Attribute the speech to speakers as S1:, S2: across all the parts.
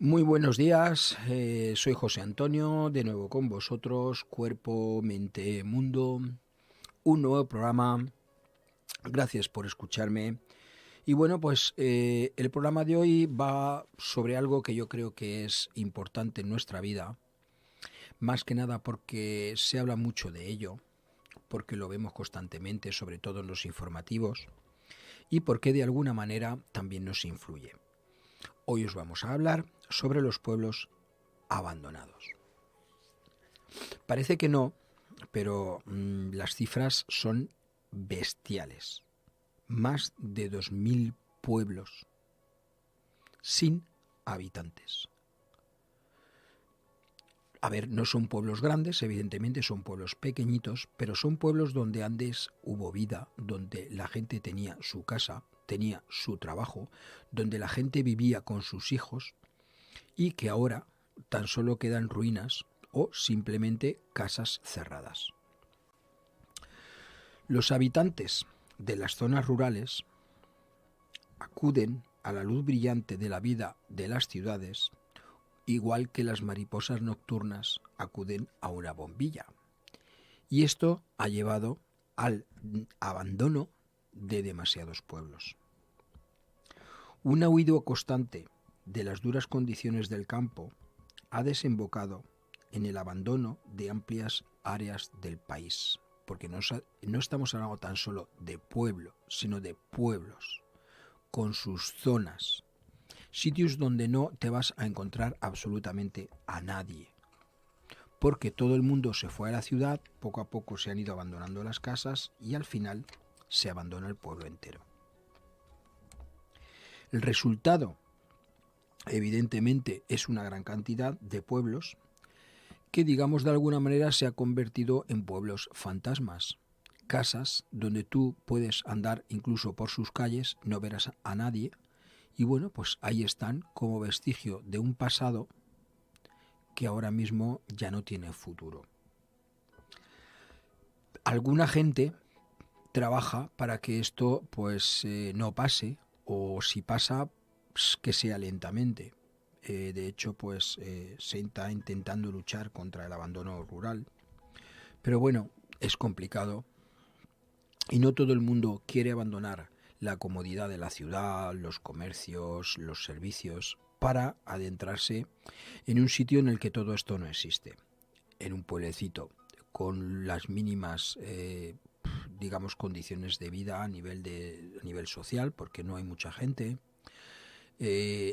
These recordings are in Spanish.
S1: Muy buenos días, soy José Antonio, de nuevo con vosotros, Cuerpo, Mente, Mundo, un nuevo programa. Gracias por escucharme. Y bueno, pues el programa de hoy va sobre algo que yo creo que es importante en nuestra vida, más que nada porque se habla mucho de ello, porque lo vemos constantemente, sobre todo en los informativos, y porque de alguna manera también nos influye. Hoy os vamos a hablar sobre los pueblos abandonados. Parece que no, pero las cifras son bestiales. Más de 2000 pueblos sin habitantes. A ver, no son pueblos grandes, evidentemente son pueblos pequeñitos, pero son pueblos donde antes hubo vida, donde la gente tenía su casa, tenía su trabajo, donde la gente vivía con sus hijos y que ahora tan solo quedan ruinas o simplemente casas cerradas. Los habitantes de las zonas rurales acuden a la luz brillante de la vida de las ciudades, igual que las mariposas nocturnas acuden a una bombilla. Y esto ha llevado al abandono de demasiados pueblos. Un huido constante de las duras condiciones del campo ha desembocado en el abandono de amplias áreas del país, porque no estamos hablando tan solo de pueblo, sino de pueblos, con sus zonas, sitios donde no te vas a encontrar absolutamente a nadie, porque todo el mundo se fue a la ciudad, poco a poco se han ido abandonando las casas y al final se abandona el pueblo entero. El resultado, evidentemente, es una gran cantidad de pueblos que, digamos, de alguna manera se ha convertido en pueblos fantasmas. Casas donde tú puedes andar incluso por sus calles, no verás a nadie, y bueno, pues ahí están como vestigio de un pasado que ahora mismo ya no tiene futuro. Alguna gente trabaja para que esto pues no pase, o si pasa, pues, que sea lentamente. De hecho, pues se está intentando luchar contra el abandono rural. Pero bueno, es complicado y no todo el mundo quiere abandonar la comodidad de la ciudad, los comercios, los servicios, para adentrarse en un sitio en el que todo esto no existe. En un pueblecito con las mínimas, digamos, condiciones de vida a nivel social, porque no hay mucha gente,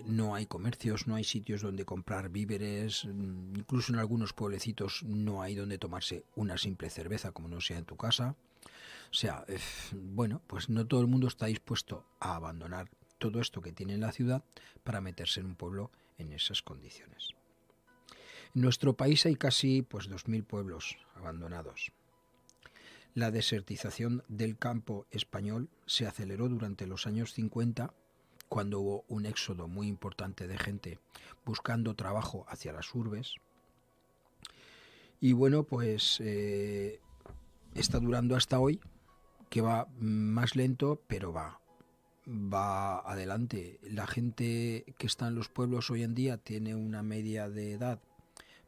S1: no hay comercios, no hay sitios donde comprar víveres, incluso en algunos pueblecitos no hay donde tomarse una simple cerveza como no sea en tu casa. O sea, bueno, pues no todo el mundo está dispuesto a abandonar todo esto que tiene en la ciudad para meterse en un pueblo en esas condiciones. En nuestro país hay casi pues 2000 pueblos abandonados. La desertización del campo español se aceleró durante los años 50, cuando hubo un éxodo muy importante de gente buscando trabajo hacia las urbes. Y bueno, pues está durando hasta hoy, que va más lento, pero va adelante. La gente que está en los pueblos hoy en día tiene una media de edad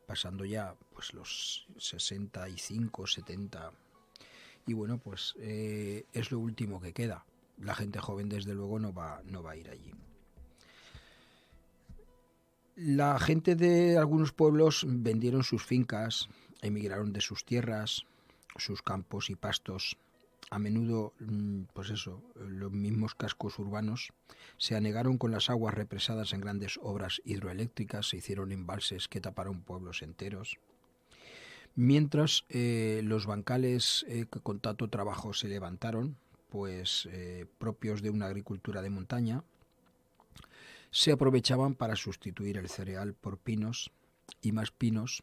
S1: pasando ya pues los 65, 70. Y bueno, pues es lo último que queda. La gente joven desde luego no va a ir allí. La gente de algunos pueblos vendieron sus fincas, emigraron de sus tierras, sus campos y pastos. A menudo, pues eso, los mismos cascos urbanos se anegaron con las aguas represadas en grandes obras hidroeléctricas, se hicieron embalses que taparon pueblos enteros. Mientras los bancales que con tanto trabajo se levantaron, pues propios de una agricultura de montaña, se aprovechaban para sustituir el cereal por pinos y más pinos,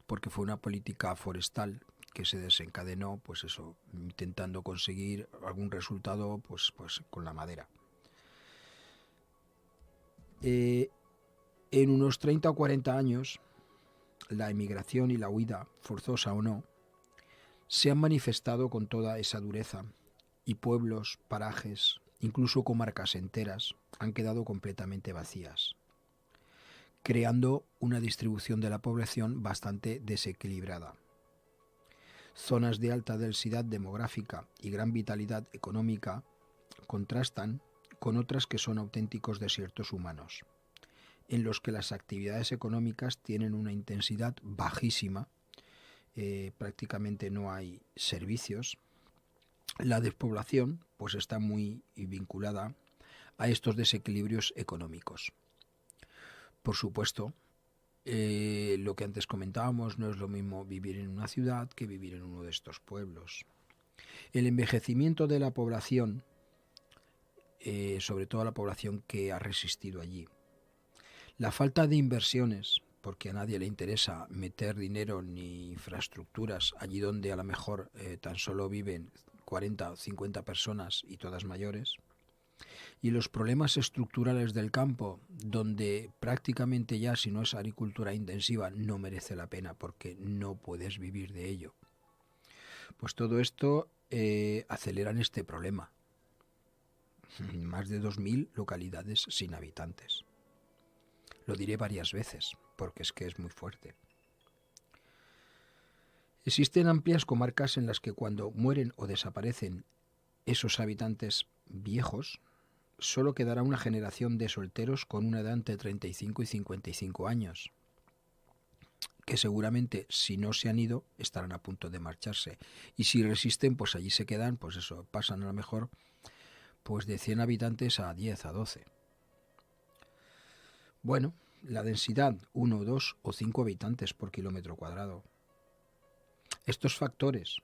S1: porque fue una política forestal que se desencadenó, pues eso, intentando conseguir algún resultado, pues con la madera. Eh, en unos 30 o 40 años, la emigración y la huida, forzosa o no, se han manifestado con toda esa dureza, y pueblos, parajes, incluso comarcas enteras, han quedado completamente vacías. creando una distribución de la población bastante desequilibrada. Zonas de alta densidad demográfica y gran vitalidad económica contrastan con otras que son auténticos desiertos humanos, en los que las actividades económicas tienen una intensidad bajísima, prácticamente no hay servicios. La despoblación pues está muy vinculada a estos desequilibrios económicos. Por supuesto, lo que antes comentábamos, no es lo mismo vivir en una ciudad que vivir en uno de estos pueblos. El envejecimiento de la población, sobre todo la población que ha resistido allí. La falta de inversiones, porque a nadie le interesa meter dinero ni infraestructuras allí donde a lo mejor tan solo viven 40 o 50 personas y todas mayores. Y los problemas estructurales del campo, donde prácticamente ya si no es agricultura intensiva no merece la pena porque no puedes vivir de ello. Pues todo esto aceleran este problema. Más de 2.000 localidades sin habitantes. Lo diré varias veces porque es que es muy fuerte. Existen amplias comarcas en las que cuando mueren o desaparecen esos habitantes viejos, solo quedará una generación de solteros con una edad entre 35 y 55 años, que seguramente si no se han ido estarán a punto de marcharse. Y si resisten, pues allí se quedan, pues eso, pasan a lo mejor pues de 100 habitantes a 10, a 12. Bueno, la densidad, 1, 2 o 5 habitantes por kilómetro cuadrado. Estos factores,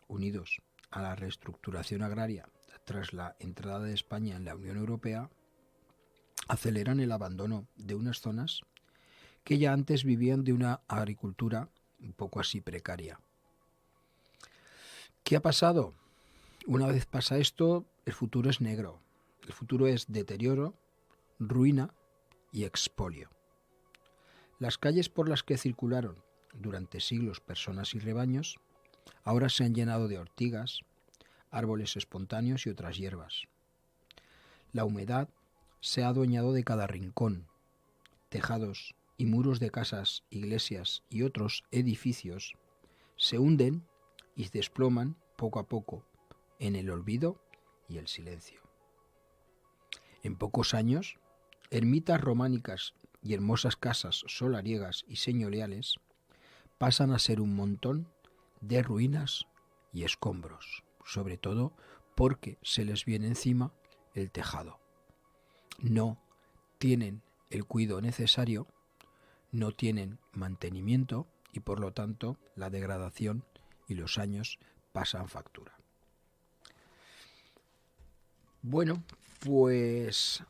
S1: unidos a la reestructuración agraria tras la entrada de España en la Unión Europea, aceleran el abandono de unas zonas que ya antes vivían de una agricultura un poco así precaria. ¿Qué ha pasado? Una vez pasa esto, el futuro es negro. El futuro es deterioro, ruina y expolio. Las calles por las que circularon durante siglos personas y rebaños ahora se han llenado de ortigas, árboles espontáneos y otras hierbas. La humedad se ha adueñado de cada rincón. Tejados y muros de casas, iglesias y otros edificios se hunden y se desploman poco a poco en el olvido y el silencio. En pocos años, ermitas románicas y hermosas casas solariegas y señoriales pasan a ser un montón de ruinas y escombros, sobre todo porque se les viene encima el tejado. No tienen el cuidado necesario, no tienen mantenimiento y por lo tanto la degradación y los años pasan factura. Bueno, pues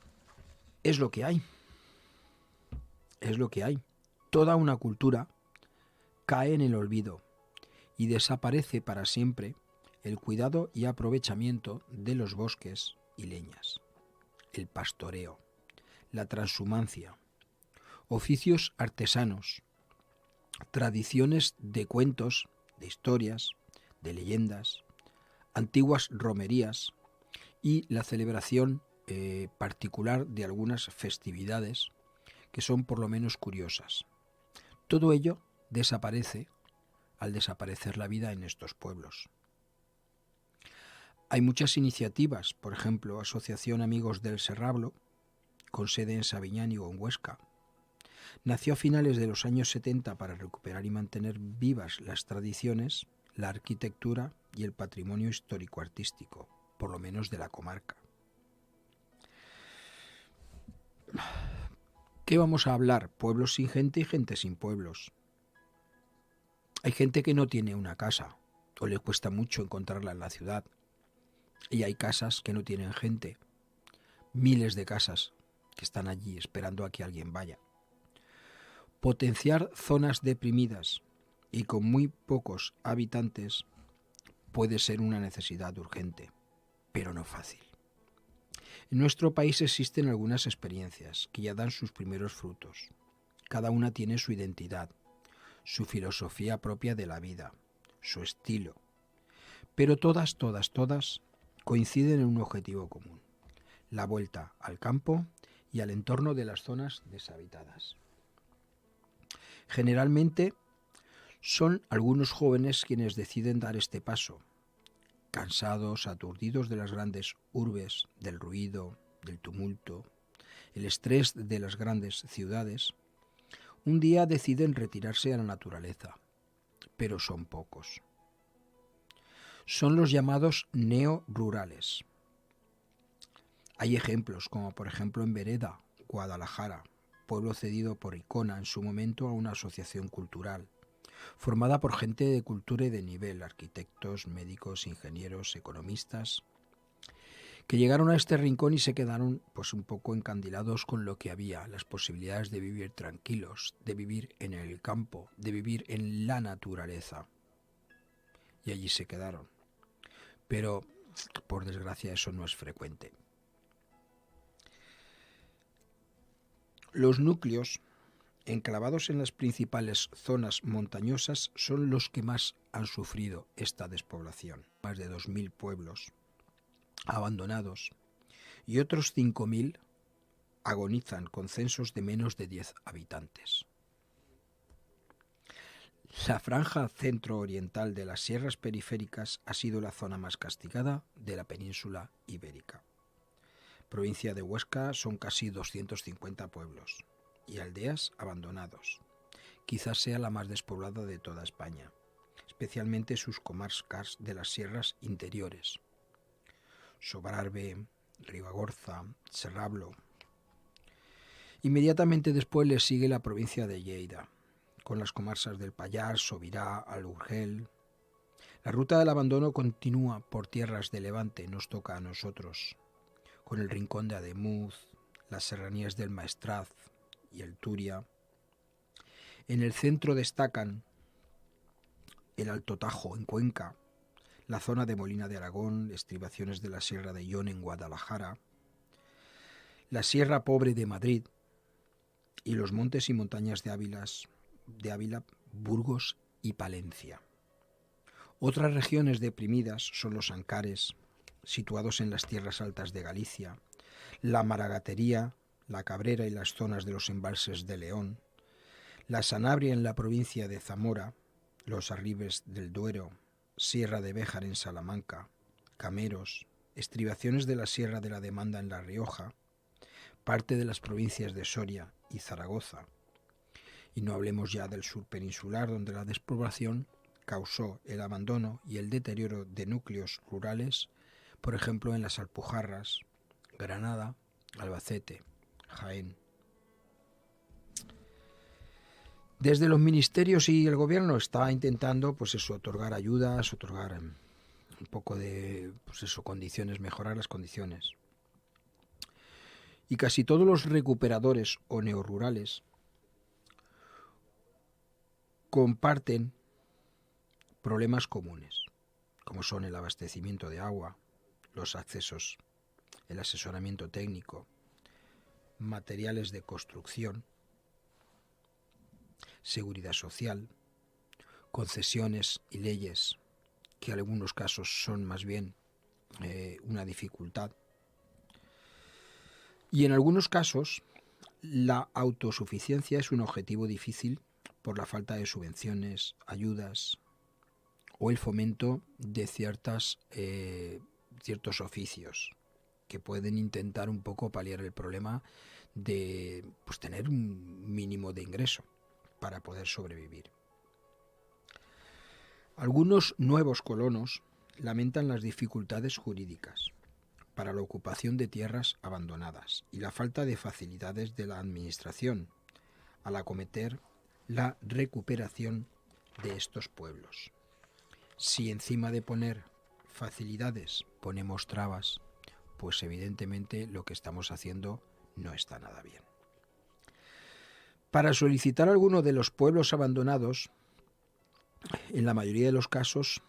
S1: es lo que hay. Es lo que hay. Toda una cultura cae en el olvido y desaparece para siempre el cuidado y aprovechamiento de los bosques y leñas, el pastoreo, la transhumancia, oficios artesanos, tradiciones de cuentos, de historias, de leyendas, antiguas romerías y la celebración particular de algunas festividades que son por lo menos curiosas. Todo ello desaparece al desaparecer la vida en estos pueblos. Hay muchas iniciativas, por ejemplo, Asociación Amigos del Serrablo, con sede en Sabiñán y en Huesca. Nació a finales de los años 70 para recuperar y mantener vivas las tradiciones, la arquitectura y el patrimonio histórico-artístico, por lo menos de la comarca. ¿Qué vamos a hablar? Pueblos sin gente y gente sin pueblos. Hay gente que no tiene una casa, o le cuesta mucho encontrarla en la ciudad. Y hay casas que no tienen gente. Miles de casas que están allí esperando a que alguien vaya. Potenciar zonas deprimidas y con muy pocos habitantes puede ser una necesidad urgente, pero no fácil. En nuestro país existen algunas experiencias que ya dan sus primeros frutos. Cada una tiene su identidad, su filosofía propia de la vida, su estilo. Pero todas coinciden en un objetivo común: la vuelta al campo y al entorno de las zonas deshabitadas. Generalmente son algunos jóvenes quienes deciden dar este paso, cansados, aturdidos de las grandes urbes, del ruido, del tumulto, el estrés de las grandes ciudades. Un día deciden retirarse a la naturaleza, pero son pocos. Son los llamados neorurales. Hay ejemplos, como por ejemplo en Vereda, Guadalajara, pueblo cedido por Icona en su momento a una asociación cultural, formada por gente de cultura y de nivel, arquitectos, médicos, ingenieros, economistas, que llegaron a este rincón y se quedaron pues un poco encandilados con lo que había, las posibilidades de vivir tranquilos, de vivir en el campo, de vivir en la naturaleza. Y allí se quedaron. Pero, por desgracia, eso no es frecuente. Los núcleos, enclavados en las principales zonas montañosas, son los que más han sufrido esta despoblación. Más de 2.000 pueblos abandonados y otros 5.000 agonizan con censos de menos de 10 habitantes. La franja centro-oriental de las sierras periféricas ha sido la zona más castigada de la península ibérica. Provincia de Huesca son casi 250 pueblos y aldeas abandonados. Quizás sea la más despoblada de toda España, especialmente sus comarcas de las sierras interiores. Sobrarbe, Ribagorza, Serrablo. Inmediatamente después le sigue la provincia de Lleida, con las comarcas del Pallars, Sobirá, Alt Urgell. La ruta del abandono continúa por tierras de Levante, nos toca a nosotros, con el rincón de Ademuz, las serranías del Maestraz y el Turia. En el centro destacan el Alto Tajo, en Cuenca, la zona de Molina de Aragón, estribaciones de la Sierra de Illón en Guadalajara, la Sierra Pobre de Madrid y los montes y montañas de Ávila, Burgos y Palencia. Otras regiones deprimidas son los Ancares, situados en las tierras altas de Galicia, la Maragatería, la Cabrera y las zonas de los embalses de León, la Sanabria en la provincia de Zamora, los Arribes del Duero, Sierra de Béjar en Salamanca, Cameros, estribaciones de la Sierra de la Demanda en La Rioja, parte de las provincias de Soria y Zaragoza. Y no hablemos ya del sur peninsular, donde la despoblación causó el abandono y el deterioro de núcleos rurales, por ejemplo en las Alpujarras, Granada, Albacete, Jaén. Desde los ministerios y el gobierno está intentando otorgar ayudas, otorgar un poco de condiciones, mejorar las condiciones. Y casi todos los recuperadores o neorurales comparten problemas comunes, como son el abastecimiento de agua, los accesos, el asesoramiento técnico, materiales de construcción, seguridad social, concesiones y leyes, que en algunos casos son más bien una dificultad. Y en algunos casos la autosuficiencia es un objetivo difícil por la falta de subvenciones, ayudas o el fomento de ciertos oficios que pueden intentar un poco paliar el problema de tener un mínimo de ingreso para poder sobrevivir. Algunos nuevos colonos lamentan las dificultades jurídicas para la ocupación de tierras abandonadas y la falta de facilidades de la administración al acometer la recuperación de estos pueblos. Si encima de poner facilidades ponemos trabas, pues evidentemente lo que estamos haciendo no está nada bien. Para solicitar alguno de los pueblos abandonados, en la mayoría de los casos,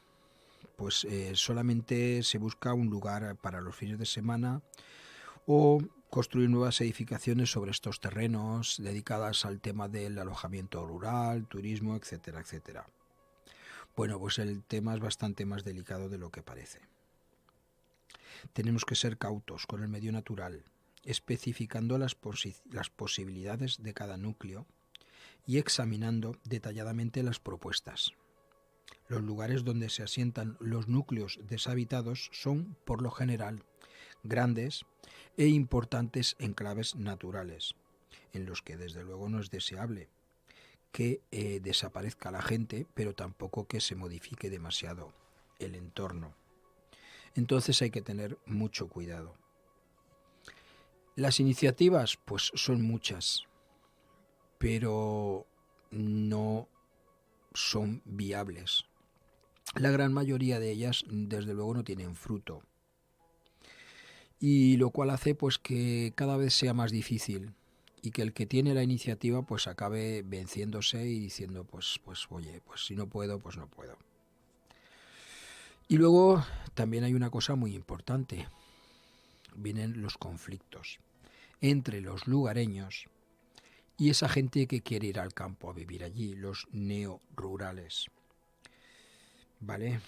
S1: solamente se busca un lugar para los fines de semana o construir nuevas edificaciones sobre estos terrenos dedicadas al tema del alojamiento rural, turismo, etcétera, etcétera. Bueno, pues el tema es bastante más delicado de lo que parece. Tenemos que ser cautos con el medio natural, especificando las posibilidades de cada núcleo y examinando detalladamente las propuestas. Los lugares donde se asientan los núcleos deshabitados son, por lo general, grandes e importantes enclaves naturales, en los que desde luego no es deseable que desaparezca la gente, pero tampoco que se modifique demasiado el entorno. Entonces hay que tener mucho cuidado. Las iniciativas, pues son muchas, pero no son viables. La gran mayoría de ellas, desde luego, no tienen fruto. Y lo cual hace pues que cada vez sea más difícil y que el que tiene la iniciativa pues acabe venciéndose y diciendo pues oye, pues si no puedo, pues no puedo. Y luego también hay una cosa muy importante. Vienen los conflictos entre los lugareños y esa gente que quiere ir al campo a vivir allí, los neorurales. ¿Vale?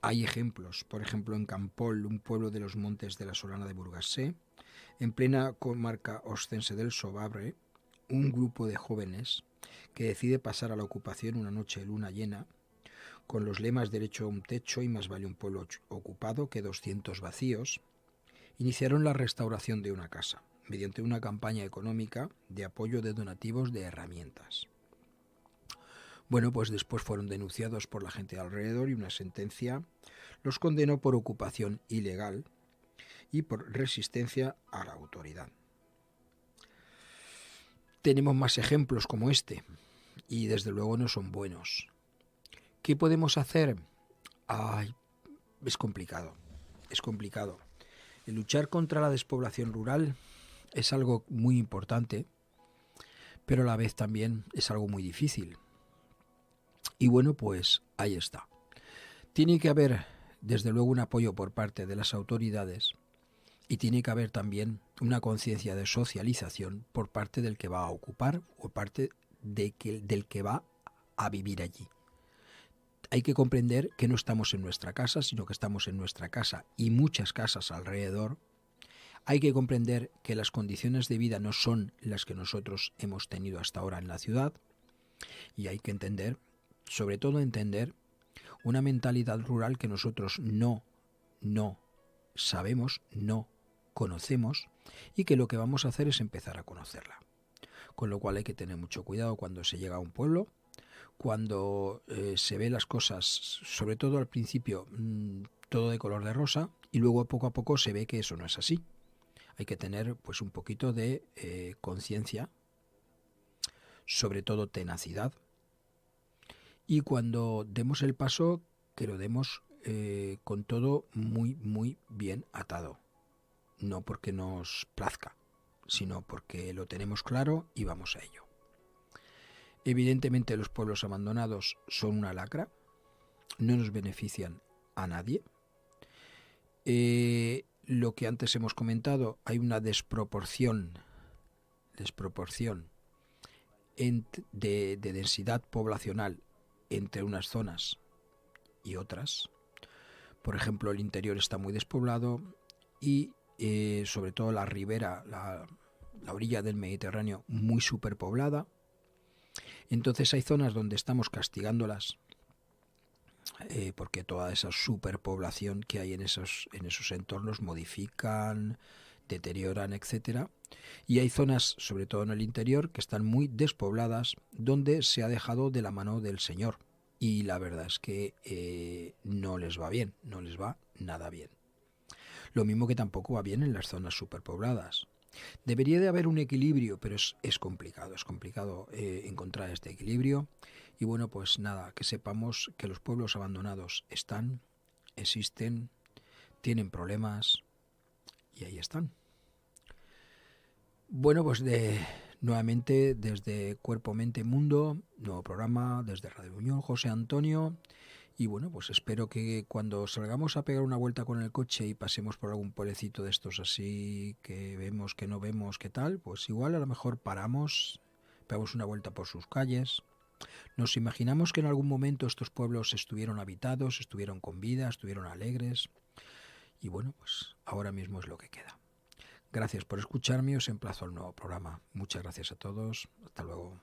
S1: Hay ejemplos, por ejemplo en Campol, un pueblo de los montes de la Solana de Burgasé, en plena comarca oscense del Sobabre, un grupo de jóvenes que decide pasar a la ocupación una noche de luna llena, con los lemas derecho a un techo y más vale un pueblo ocupado que 200 vacíos, iniciaron la restauración de una casa, mediante una campaña económica de apoyo de donativos de herramientas. Bueno, pues después fueron denunciados por la gente de alrededor y una sentencia los condenó por ocupación ilegal y por resistencia a la autoridad. Tenemos más ejemplos como este y desde luego no son buenos. ¿Qué podemos hacer? Ay, es complicado, es complicado. El luchar contra la despoblación rural es algo muy importante, pero a la vez también es algo muy difícil. Y bueno, pues ahí está. Tiene que haber, desde luego, un apoyo por parte de las autoridades y tiene que haber también una conciencia de socialización por parte del que va a ocupar o parte del que va a vivir allí. Hay que comprender que no estamos en nuestra casa, sino que estamos en nuestra casa y muchas casas alrededor. Hay que comprender que las condiciones de vida no son las que nosotros hemos tenido hasta ahora en la ciudad y hay que entender, sobre todo entender, una mentalidad rural que nosotros no sabemos, no conocemos y que lo que vamos a hacer es empezar a conocerla. Con lo cual hay que tener mucho cuidado cuando se llega a un pueblo, cuando se ve las cosas, sobre todo al principio, todo de color de rosa y luego poco a poco se ve que eso no es así. Hay que tener pues un poquito de conciencia, sobre todo tenacidad, y cuando demos el paso que lo demos con todo muy bien atado, no porque nos plazca, sino porque lo tenemos claro y vamos a ello. Evidentemente los pueblos abandonados son una lacra, no nos benefician a nadie. Lo que antes hemos comentado, hay una desproporción de densidad poblacional entre unas zonas y otras. Por ejemplo, el interior está muy despoblado y sobre todo la ribera, la orilla del Mediterráneo, muy superpoblada. Entonces hay zonas donde estamos castigándolas porque toda esa superpoblación que hay en esos entornos modifican, deterioran, etcétera. Y hay zonas, sobre todo en el interior, que están muy despobladas, donde se ha dejado de la mano del Señor. Y la verdad es que no les va bien, no les va nada bien. Lo mismo que tampoco va bien en las zonas superpobladas. Debería de haber un equilibrio, pero es complicado encontrar este equilibrio. Y bueno, pues nada, que sepamos que los pueblos abandonados están, existen, tienen problemas y ahí están. Bueno, pues nuevamente desde Cuerpo, Mente, Mundo, nuevo programa desde Radio Unión, José Antonio. Y bueno, pues espero que cuando salgamos a pegar una vuelta con el coche y pasemos por algún pueblecito de estos así, que vemos, que no vemos, qué tal, pues igual a lo mejor paramos, pegamos una vuelta por sus calles. Nos imaginamos que en algún momento estos pueblos estuvieron habitados, estuvieron con vida, estuvieron alegres. Y bueno, pues ahora mismo es lo que queda. Gracias por escucharme, os emplazo al nuevo programa. Muchas gracias a todos, hasta luego.